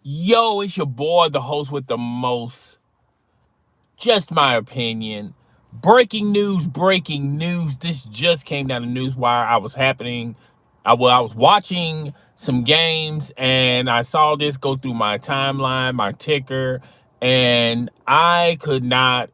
Yo, it's your boy, the host with the most. Just my opinion. Breaking news, breaking news. This just came down the news wire. I was watching some games and I saw this go through my timeline, my ticker, and I could not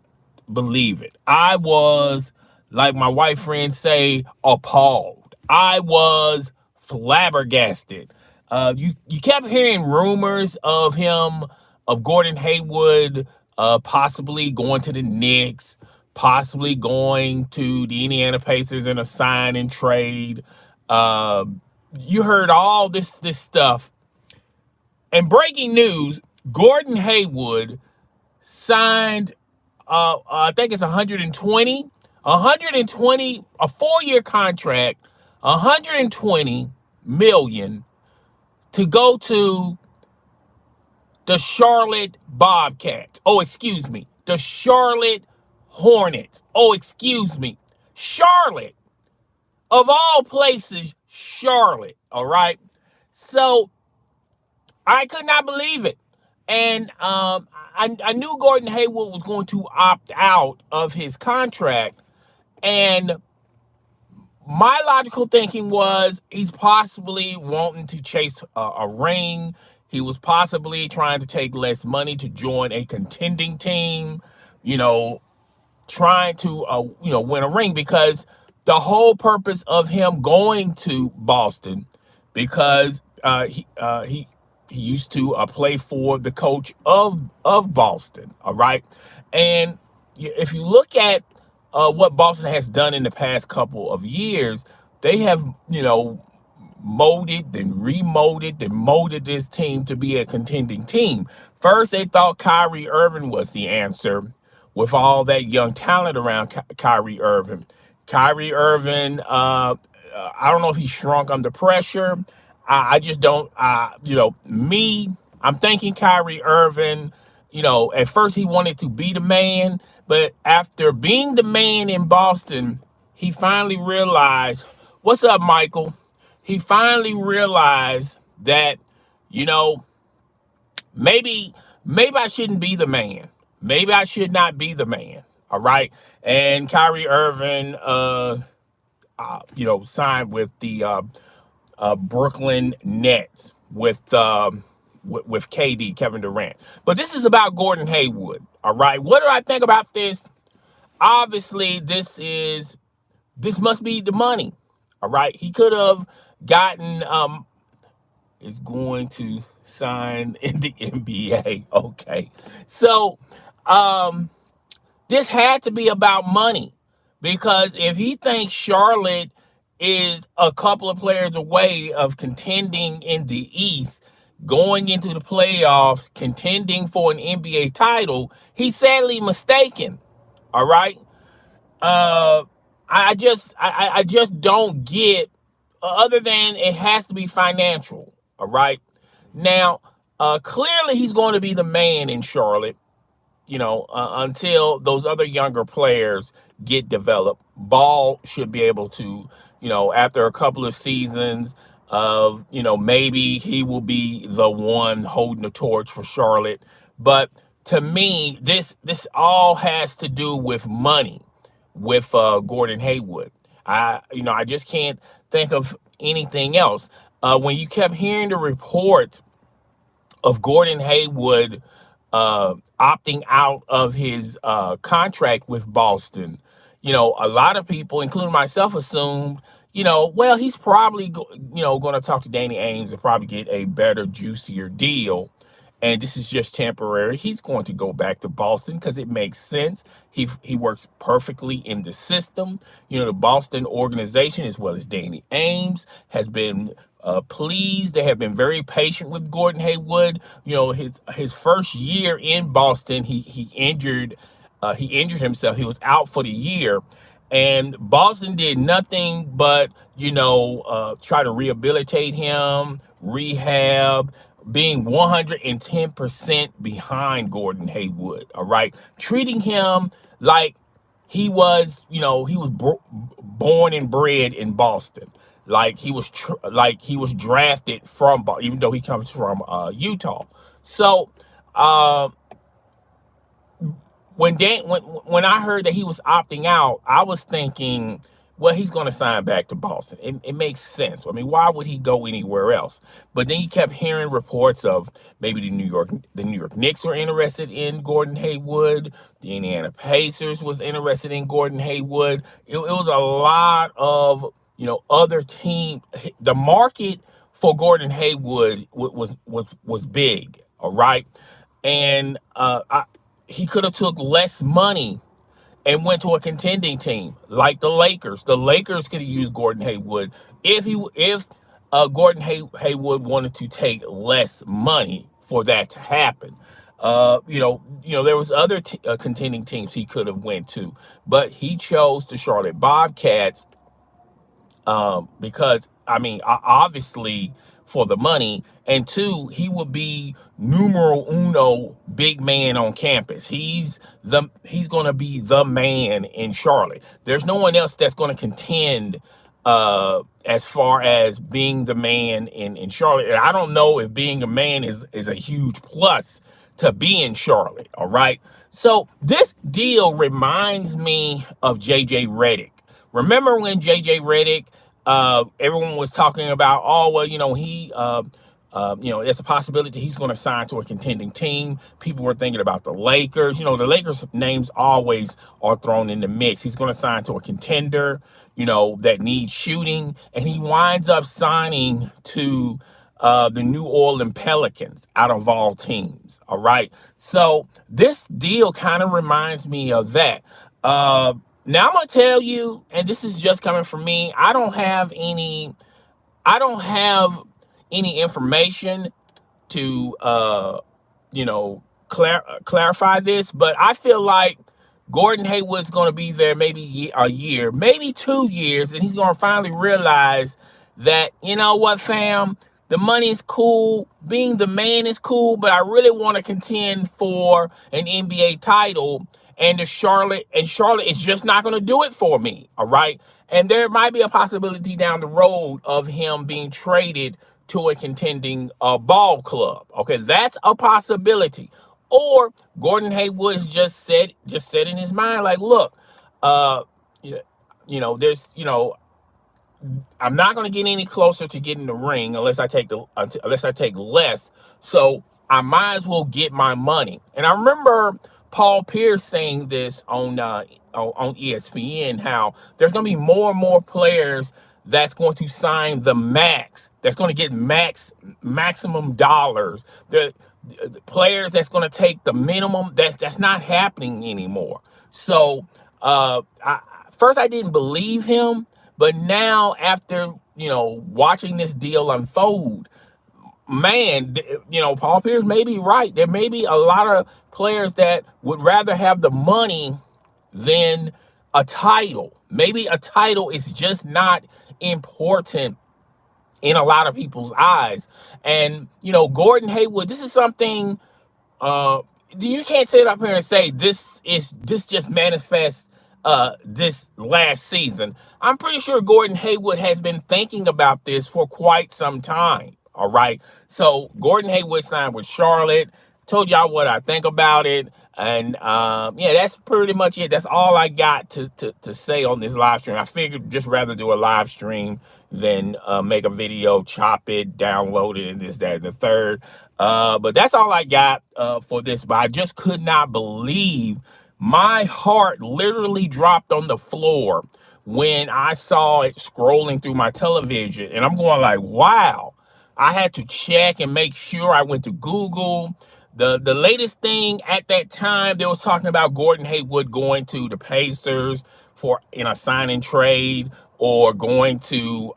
believe it. I was, like my white friends say, appalled. I was flabbergasted. You kept hearing rumors of him, of Gordon Hayward, possibly going to the Knicks, possibly going to the Indiana Pacers in a sign and trade. Uh, you heard all this stuff. And breaking news: Gordon Hayward signed. I think it's 120, a 4-year contract, 120 million to go to the Charlotte Bobcats. Oh, excuse me. The Charlotte Hornets. Oh, excuse me. Charlotte. Of all places, Charlotte. All right. So I could not believe it. And I knew Gordon Hayward was going to opt out of his contract. And my logical thinking was he's possibly wanting to chase a ring. He was possibly trying to take less money to join a contending team, you know, trying to, win a ring, because the whole purpose of him going to Boston, because he used to play for the coach of Boston. All right. And if you look at what Boston has done in the past couple of years, they have, molded and remolded and molded this team to be a contending team. First, they thought Kyrie Irving was the answer with all that young talent around Kyrie Irving. Kyrie Irving, I don't know if he shrunk under pressure. I just don't, I'm thinking Kyrie Irving, at first he wanted to be the man, but after being the man in Boston, he finally realized, what's up, Michael? He finally realized that, you know, maybe I shouldn't be the man. Maybe I should not be the man. All right. And Kyrie Irving, signed with the Brooklyn Nets with KD, Kevin Durant. But this is about Gordon Hayward. All right. What do I think about this? Obviously, this must be the money. All right. He could have gotten is going to sign in the NBA. Okay. So this had to be about money, because if he thinks Charlotte is a couple of players away of contending in the East, going into the playoffs, contending for an NBA title, he's sadly mistaken. All right. I just don't get, other than it has to be financial. All right. Now, clearly he's going to be the man in Charlotte, until those other younger players get developed. Ball should be able to, after a couple of seasons of, maybe he will be the one holding the torch for Charlotte. But to me, this all has to do with money with Gordon Hayward. I just can't think of anything else. When you kept hearing the reports of Gordon Hayward opting out of his contract with Boston, a lot of people, including myself, assumed, well, he's probably, going to talk to Danny Ainge and probably get a better, juicier deal. And this is just temporary. He's going to go back to Boston because it makes sense. He works perfectly in the system. The Boston organization, as well as Danny Ainge, has been pleased. They have been very patient with Gordon Hayward. His first year in Boston, he injured himself. He was out for the year. And Boston did nothing but, try to rehabilitate him, rehab, being 110% behind Gordon Hayward. All right. Treating him like he was, born and bred in Boston. like he was drafted from, even though he comes from Utah. So uh, when I heard that he was opting out, I was thinking, well, he's going to sign back to Boston. It makes sense. I mean, why would he go anywhere else? But then you kept hearing reports of maybe the New York Knicks were interested in Gordon Hayward. The Indiana Pacers was interested in Gordon Hayward. It was a lot of other team. The market for Gordon Hayward was big. All right, and he could have took less money and went to a contending team like the Lakers. The Lakers could have used Gordon Hayward if Gordon Hayward wanted to take less money for that to happen. There was other contending teams he could have went to, but he chose the Charlotte Bobcats because I mean, obviously for the money, and two, he would be numero uno big man on campus. He's going to be the man in Charlotte. There's no one else that's going to contend as far as being the man in Charlotte. And I don't know if being a man is a huge plus to be in Charlotte. All right. So this deal reminds me of JJ Redick. Remember when JJ Redick, everyone was talking about, oh, well, there's a possibility he's going to sign to a contending team. People were thinking about the Lakers. The Lakers names always are thrown in the mix. He's going to sign to a contender, that needs shooting. And he winds up signing to the New Orleans Pelicans out of all teams. All right. So this deal kind of reminds me of that. Now I'm gonna tell you, and this is just coming from me. I don't have any information to clarify this, but I feel like Gordon Hayward's going to be there maybe a year, maybe 2 years, and he's going to finally realize that, you know what, fam, the money's cool, being the man is cool, but I really want to contend for an NBA title, and Charlotte is just not going to do it for me, all right? And there might be a possibility down the road of him being traded to a contending ball club. Okay, that's a possibility. Or Gordon Hayward is just set in his mind, like, look, there's, I'm not going to get any closer to getting the ring unless I take less. So I might as well get my money. And I remember Paul Pierce saying this on ESPN, how there's going to be more and more players that's going to sign the max, that's going to get maximum dollars. The players that's going to take the minimum, that's not happening anymore. So first I didn't believe him, but now after watching this deal unfold, man, Paul Pierce may be right. There may be a lot of players that would rather have the money than a title. Maybe a title is just not important in a lot of people's eyes. And, Gordon Hayward, this is something you can't sit up here and say this just manifests this last season. I'm pretty sure Gordon Hayward has been thinking about this for quite some time. All right. So Gordon Hayward signed with Charlotte. Told y'all what I think about it. And that's pretty much it. That's all I got to say on this live stream. I figured just rather do a live stream than make a video, chop it, download it, and this, that, and the third. But that's all I got for this. But I just could not believe, my heart literally dropped on the floor when I saw it scrolling through my television. And I'm going like, wow. I had to check and make sure. I went to Google. The latest thing at that time, they was talking about Gordon Hayward going to the Pacers in a sign and trade, or going to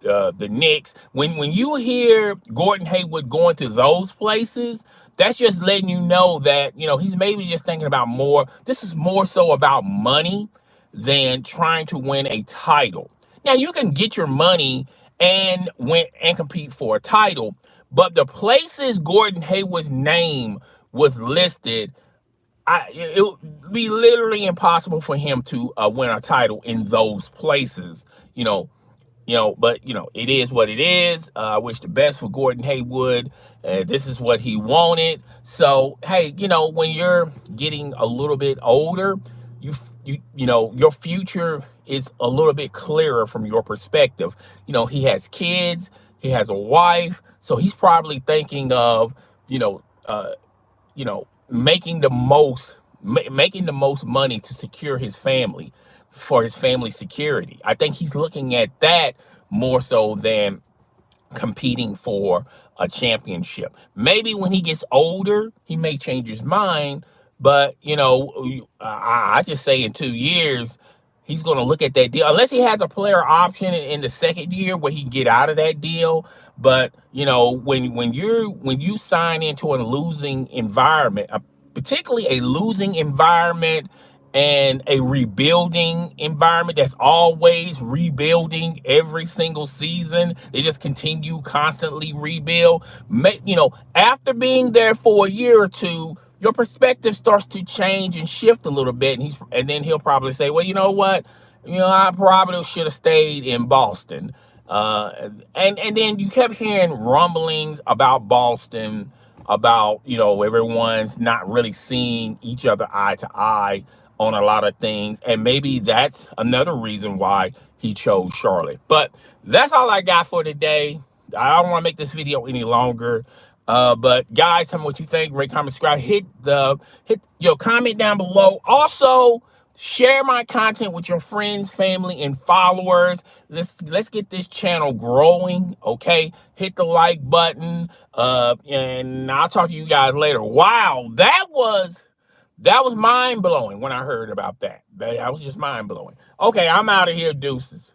the Knicks. When you hear Gordon Hayward going to those places, that's just letting you know that, he's maybe just thinking about more. This is more so about money than trying to win a title. Now, you can get your money and win and compete for a title, but the places Gordon Hayward's name was listed, it would be literally impossible for him to win a title in those places. But it is what it is. I wish the best for Gordon Hayward. This is what he wanted. So hey, when you're getting a little bit older, your future is a little bit clearer from your perspective. He has kids, he has a wife, so he's probably thinking of making the most money to secure his family, for his family security. I think he's looking at that more so than competing for a championship. Maybe when he gets older, he may change his mind, but I just say in 2 years, he's going to look at that deal unless he has a player option in the second year where he can get out of that deal. But when you sign into a losing environment, particularly a losing environment and a rebuilding environment that's always rebuilding every single season. They just continue constantly rebuild. After being there for a year or two, your perspective starts to change and shift a little bit, and then he'll probably say, "Well, you know what? I probably should have stayed in Boston." And then you kept hearing rumblings about Boston, about everyone's not really seeing each other eye to eye on a lot of things, and maybe that's another reason why he chose Charlotte. But that's all I got for today. I don't want to make this video any longer. But guys, tell me what you think. Rate, comment, subscribe. Hit your comment down below. Also, share my content with your friends, family, and followers. Let's get this channel growing. Okay, hit the like button. And I'll talk to you guys later. Wow, that was mind blowing when I heard about that. That was just mind blowing. Okay, I'm out of here. Deuces.